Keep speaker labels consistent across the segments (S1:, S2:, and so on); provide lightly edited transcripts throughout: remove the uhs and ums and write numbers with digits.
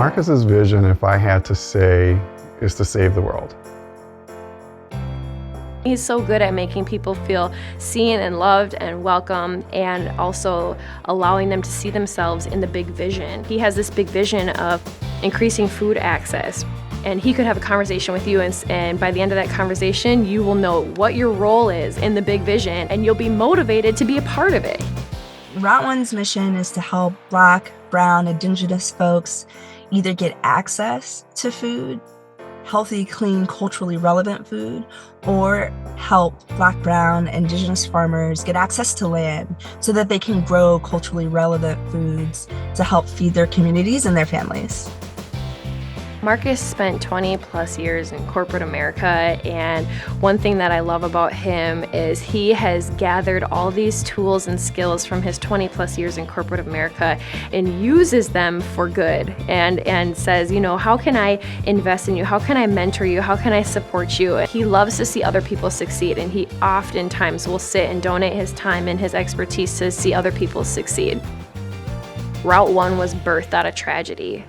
S1: Marcus's vision, if I had to say, is to save the world.
S2: He's so good at making people feel seen and loved and welcome, and also allowing them to see themselves in the big vision. He has this big vision of increasing food access, and he could have a conversation with you, and by the end of that conversation, you will know what your role is in the big vision, and you'll be motivated to be a part of it.
S3: Route One's mission is to help Black, Brown, Indigenous folks either get access to food, healthy, clean, culturally relevant food, or help Black, Brown, Indigenous farmers get access to land so that they can grow culturally relevant foods to help feed their communities and their families.
S2: Marcus spent 20 plus years in corporate America, and one thing that I love about him is he has gathered all these tools and skills from his 20 plus years in corporate America and uses them for good, and says, you know, how can I invest in you? How can I mentor you? How can I support you? He loves to see other people succeed, and he oftentimes will sit and donate his time and his expertise to see other people succeed. Route One was birthed out of tragedy.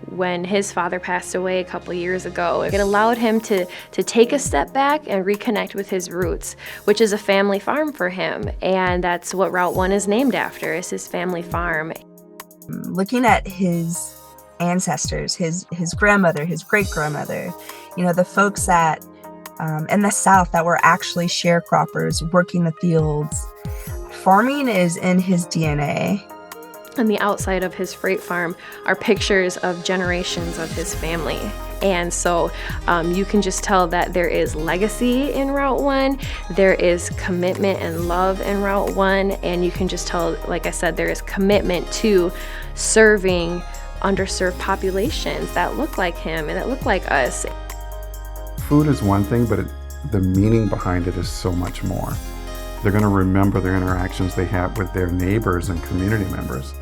S2: When his father passed away a couple years ago, it allowed him to take a step back and reconnect with his roots, which is a family farm for him. And that's what Route One is named after, is his family farm.
S3: Looking at his ancestors, his grandmother, his great-grandmother, you know, the folks that in the South that were actually sharecroppers working the fields, farming is in his DNA.
S2: On the outside of his freight farm are pictures of generations of his family. And so you can just tell that there is legacy in Route One, there is commitment and love in Route One, and you can just tell, like I said, there is commitment to serving underserved populations that look like him and that look like us.
S1: Food is one thing, but the meaning behind it is so much more. They're going to remember their interactions they have with their neighbors and community members.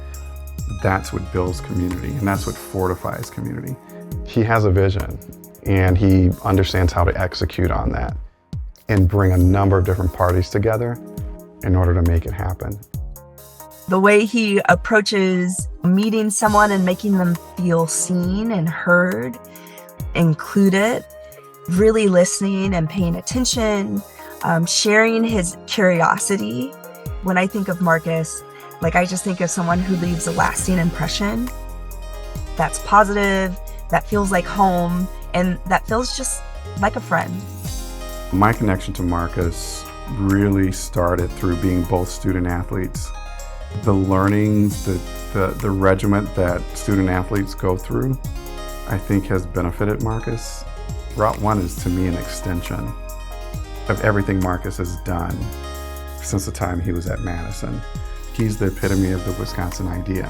S1: That's what builds community, and that's what fortifies community. He has a vision, and he understands how to execute on that and bring a number of different parties together in order to make it happen.
S3: The way he approaches meeting someone and making them feel seen and heard, included, really listening and paying attention, sharing his curiosity. When I think of Marcus, I just think of someone who leaves a lasting impression that's positive, that feels like home, and that feels just like a friend.
S1: My connection to Marcus really started through being both student athletes. The learnings, the regiment that student athletes go through, I think has benefited Marcus. Route One is, to me, an extension of everything Marcus has done since the time he was at Madison. He's the epitome of the Wisconsin idea.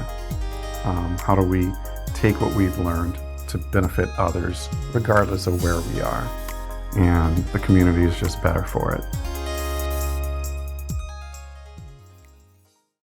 S1: How do we take what we've learned to benefit others, regardless of where we are? And the community is just better for it.